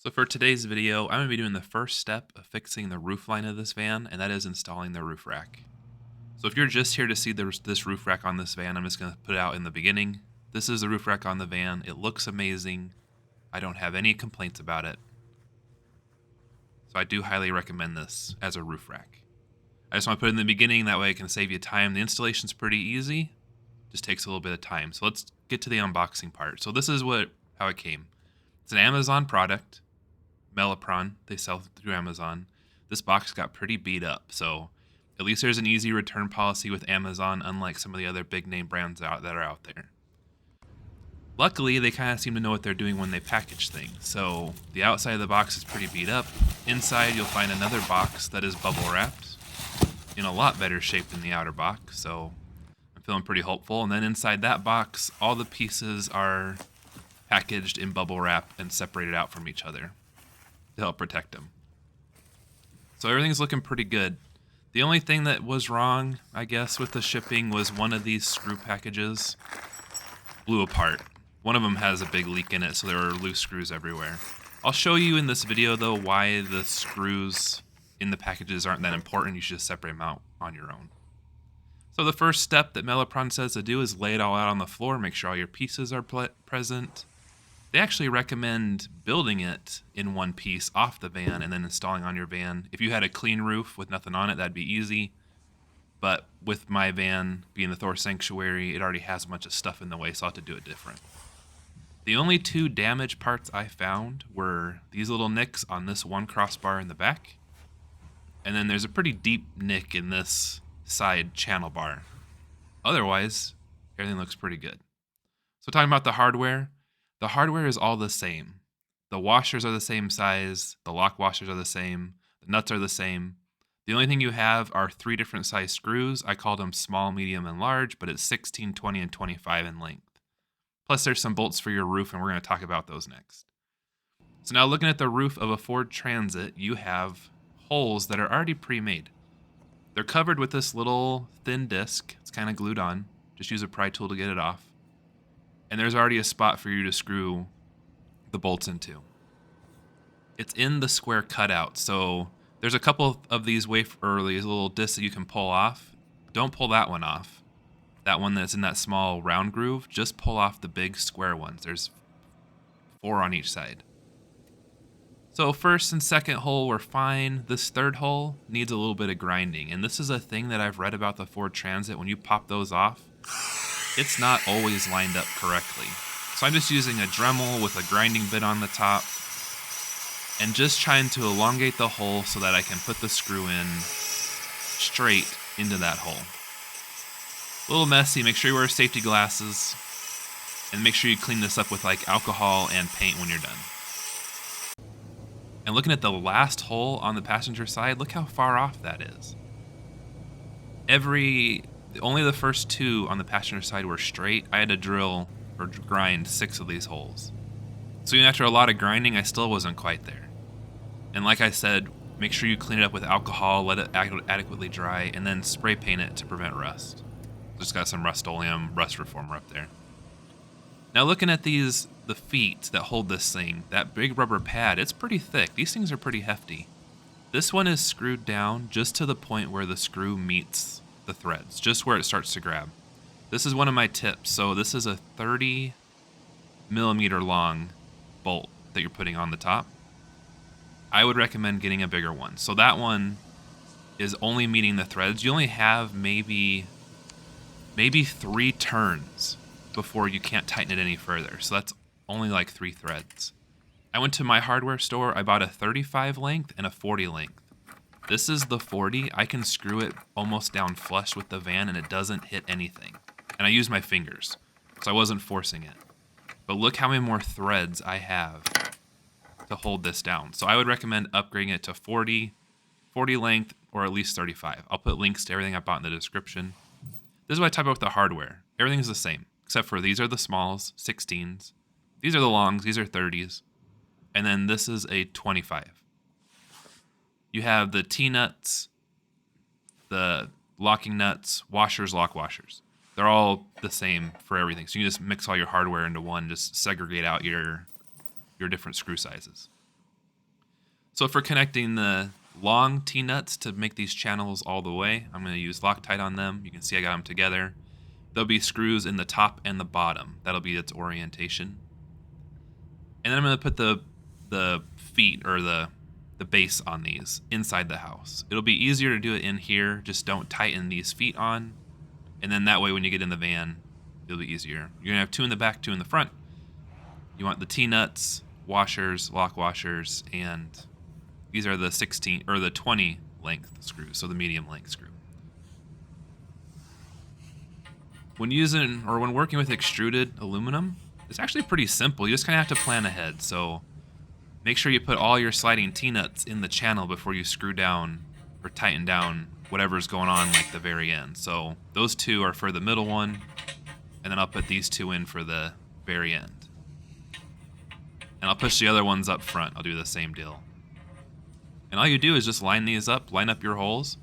So for today's video, I'm going to be doing the first step of fixing the roof line of this van, and that is installing the roof rack. So if you're just here to see this roof rack on this van, I'm just going to put it out in the beginning. This is the roof rack on the van. It looks amazing. I don't have any complaints about it. So I do highly recommend this as a roof rack. I just want to put it in the beginning, that way I can save you time. The installation's pretty easy. Just takes a little bit of time. So let's get to the unboxing part. So this is how it came. It's an Amazon product. Melipron, they sell through Amazon. This box got pretty beat up, so at least there's an easy return policy with Amazon, unlike some of the other big name brands that are out there. Luckily, they kind of seem to know what they're doing when they package things. So the outside of the box is pretty beat up. Inside, you'll find another box that is bubble wrapped in a lot better shape than the outer box, so I'm feeling pretty hopeful. And then inside that box, all the pieces are packaged in bubble wrap and separated out from each other to help protect them. So everything's looking pretty good. The only thing that was wrong, I guess, with the shipping was one of these screw packages blew apart. One of them has a big leak in it, so there were loose screws everywhere. I'll show you in this video, though, why the screws in the packages aren't that important. You should just separate them out on your own. So the first step that Melipron says to do is lay it all out on the floor, make sure all your pieces are present. They actually recommend building it in one piece off the van and then installing on your van. If you had a clean roof with nothing on it, that'd be easy. But with my van being the Thor Sanctuary, it already has a bunch of stuff in the way, so I'll have to do it different. The only two damaged parts I found were these little nicks on this one crossbar in the back. And then there's a pretty deep nick in this side channel bar. Otherwise, everything looks pretty good. So talking about the hardware is all the same. The washers are the same size, the lock washers are the same, the nuts are the same. The only thing you have are 3 different size screws. I called them small, medium, and large, but it's 16, 20, and 25 in length. Plus there's some bolts for your roof, and we're going to talk about those next. So now looking at the roof of a Ford Transit, you have holes that are already pre-made. They're covered with this little thin disc. It's kind of glued on. Just use a pry tool to get it off. And there's already a spot for you to screw the bolts into. It's in the square cutout, so there's a couple of these these little discs that you can pull off. Don't pull that one off. That one that's in that small round groove, just pull off the big square ones. There's 4 on each side. So first and second hole were fine. This third hole needs a little bit of grinding, and this is a thing that I've read about the Ford Transit. When you pop those off, it's not always lined up correctly. So I'm just using a Dremel with a grinding bit on the top and just trying to elongate the hole so that I can put the screw in straight into that hole. A little messy. Make sure you wear safety glasses and make sure you clean this up with like alcohol and paint when you're done. And looking at the last hole on the passenger side, look how far off that is. Only the first 2 on the passenger side were straight. I had to drill or grind 6 of these holes. So even after a lot of grinding, I still wasn't quite there. And like I said, make sure you clean it up with alcohol, let it adequately dry, and then spray paint it to prevent rust. Just got some Rust-Oleum rust reformer up there. Now looking at the feet that hold this thing, that big rubber pad, it's pretty thick. These things are pretty hefty. This one is screwed down just to the point where the screw meets the threads, just where it starts to grab. This is one of my tips. So this is a 30 millimeter long bolt that you're putting on the top. I would recommend getting a bigger one. So that one is only meeting the threads. You only have maybe 3 turns before you can't tighten it any further. So that's only like 3 threads. I went to my hardware store. I bought a 35 length and a 40 length. This is the 40. I can screw it almost down flush with the van and it doesn't hit anything. And I use my fingers, so I wasn't forcing it. But look how many more threads I have to hold this down. So I would recommend upgrading it to 40 length, or at least 35. I'll put links to everything I bought in the description. This is what I talk about with the hardware. Everything's the same, except for these are the smalls, 16s. These are the longs, these are 30s. And then this is a 25. You have the T-nuts, the locking nuts, washers, lock washers. They're all the same for everything. So you can just mix all your hardware into one, just segregate out your different screw sizes. So for connecting the long T-nuts to make these channels all the way, I'm going to use Loctite on them. You can see I got them together. There'll be screws in the top and the bottom. That'll be its orientation. And then I'm going to put the feet or the base on these inside the house. It'll be easier to do it in here. Just don't tighten these feet on. And then that way when you get in the van, it'll be easier. You're going to have 2 in the back, 2 in the front. You want the T-nuts, washers, lock washers, and these are the 16 or the 20 length screws, so the medium length screw. When using or when working with extruded aluminum, it's actually pretty simple. You just kind of have to plan ahead. So make sure you put all your sliding T-nuts in the channel before you screw down or tighten down whatever's going on like the very end. So those 2 are for the middle one, and then I'll put these 2 in for the very end. And I'll push the other ones up front. I'll do the same deal. And all you do is just line these up, line up your holes,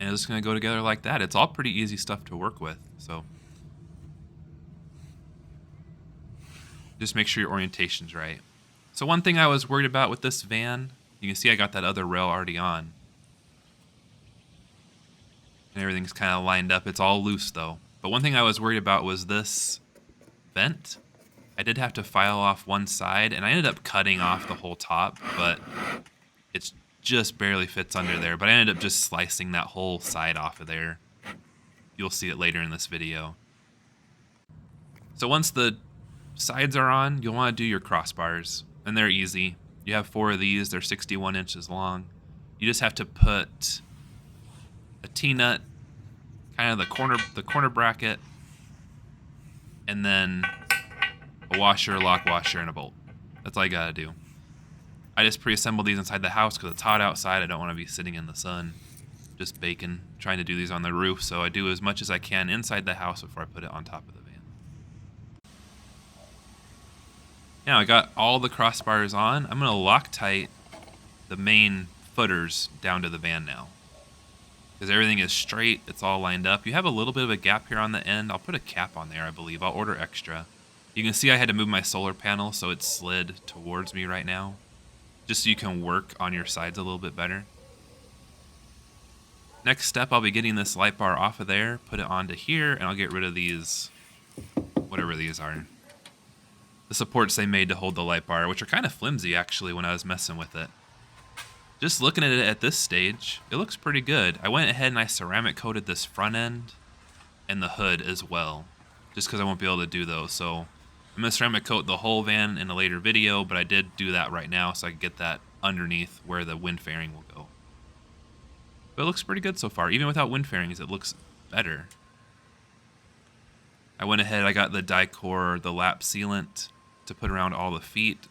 and it's just going to go together like that. It's all pretty easy stuff to work with. So just make sure your orientation's right. So one thing I was worried about with this van, you can see I got that other rail already on. And everything's kind of lined up. It's all loose though. But one thing I was worried about was this vent. I did have to file off one side, and I ended up cutting off the whole top, but it just barely fits under there. But I ended up just slicing that whole side off of there. You'll see it later in this video. So once the sides are on, you'll want to do your crossbars, and they're easy. You have 4 of these. They're 61 inches long. You just have to put a T-nut, kind of the corner bracket, and then a washer, lock washer, and a bolt. That's all you gotta do. I just pre-assembled these inside the house because it's hot outside. I don't want to be sitting in the sun, just baking, trying to do these on the roof. So I do as much as I can inside the house before I put it on top of the van. Now I got all the crossbars on. I'm gonna Loctite the main footers down to the van now, because everything is straight. It's all lined up. You have a little bit of a gap here on the end. I'll put a cap on there, I believe. I'll order extra. You can see I had to move my solar panel, so it slid towards me right now, just so you can work on your sides a little bit better. Next step, I'll be getting this light bar off of there, put it onto here, and I'll get rid of these, whatever these are. The supports they made to hold the light bar, which are kind of flimsy actually when I was messing with it. Just looking at it at this stage, it looks pretty good. I went ahead and I ceramic coated this front end and the hood as well, just because I won't be able to do those. So I'm going to ceramic coat the whole van in a later video, but I did do that right now so I can get that underneath where the wind fairing will go. But it looks pretty good so far. Even without wind fairings, it looks better. I went ahead, I got the Dicor, the lap sealant to put around all the feet.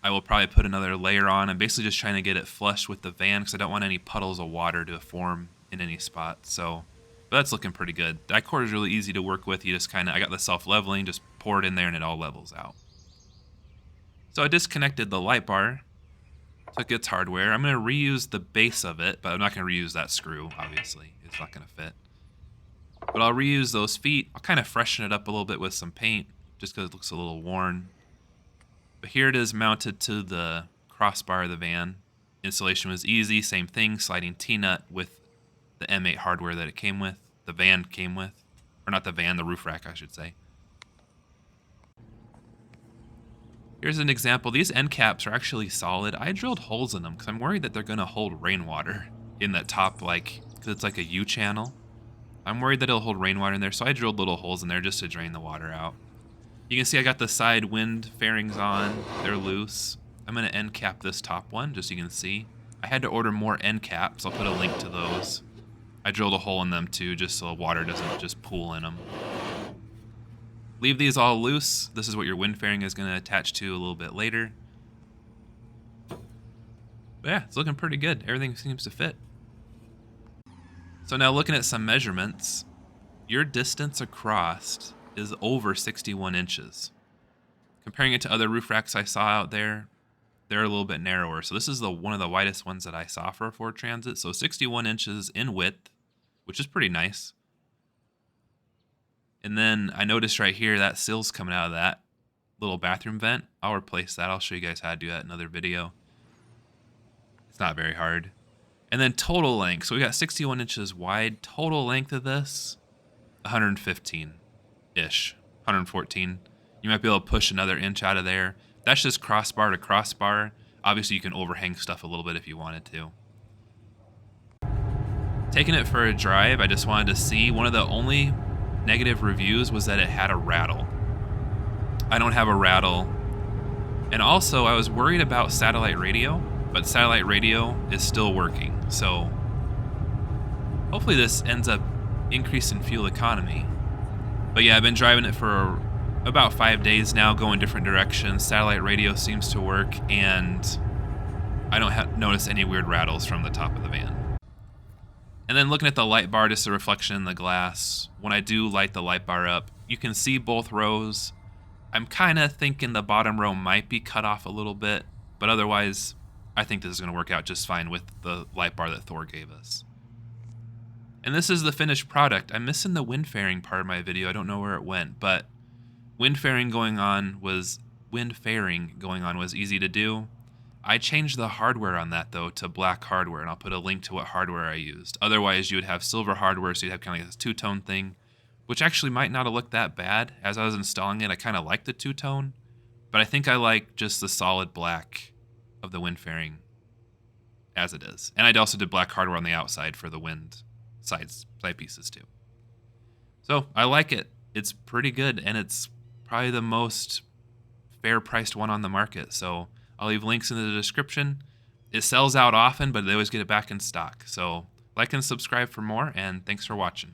I will probably put another layer on. I'm basically just trying to get it flush with the van because I don't want any puddles of water to form in any spot. So, but that's looking pretty good. Dicor is really easy to work with. You just kind of, I got the self-leveling, just pour it in there and it all levels out. So I disconnected the light bar, took its hardware. I'm going to reuse the base of it, but I'm not going to reuse that screw, obviously. It's not going to fit. But I'll reuse those feet. I'll kind of freshen it up a little bit with some paint, just because it looks a little worn. But here it is mounted to the crossbar of the van. Installation was easy, same thing, sliding T-nut with the M8 hardware that it came with, the van came with. Or not the van, the roof rack, I should say. Here's an example. These end caps are actually solid. I drilled holes in them because I'm worried that they're going to hold rainwater in that top, like, because it's like a U channel. I'm worried that it'll hold rainwater in there, so I drilled little holes in there just to drain the water out. You can see I got the side wind fairings on. They're loose. I'm going to end cap this top one, just so you can see. I had to order more end caps. I'll put a link to those. I drilled a hole in them too, just so water doesn't just pool in them. Leave these all loose. This is what your wind fairing is going to attach to a little bit later. But yeah, it's looking pretty good. Everything seems to fit. So now looking at some measurements, your distance across is over 61 inches. Comparing it to other roof racks I saw out there, they're a little bit narrower. So this is one of the widest ones that I saw for a Ford Transit. So 61 inches in width, which is pretty nice. And then I noticed right here that sill's coming out of that. little bathroom vent. I'll replace that. I'll show you guys how to do that in another video. It's not very hard. And then total length. So we got 61 inches wide. Total length of this, 115-ish, 114. You might be able to push another inch out of there. That's just crossbar to crossbar. Obviously, you can overhang stuff a little bit if you wanted to. Taking it for a drive, I just wanted to see. One of the only negative reviews was that it had a rattle. I don't have a rattle. And also, I was worried about satellite radio, but satellite radio is still working. So hopefully this ends up increasing fuel economy. But yeah, I've been driving it for about 5 days now, going different directions. Satellite radio seems to work, and I don't notice any weird rattles from the top of the van. And then looking at the light bar, just a reflection in the glass. When I do light the light bar up, you can see both rows. I'm kind of thinking the bottom row might be cut off a little bit, but otherwise, I think this is going to work out just fine with the light bar that Thor gave us. And this is the finished product. I'm missing the wind fairing part of my video. I don't know where it went, but wind fairing going on was easy to do. I changed the hardware on that, though, to black hardware, and I'll put a link to what hardware I used. Otherwise, you would have silver hardware, so you'd have kind of like this two-tone thing, which actually might not have looked that bad. As I was installing it, I kind of liked the two-tone, but I think I like just the solid black of the wind fairing as it is. And I also did black hardware on the outside for the wind side pieces, too. So, I like it. It's pretty good, and it's probably the most fair-priced one on the market, so I'll leave links in the description. It sells out often, but they always get it back in stock. So like and subscribe for more, and thanks for watching.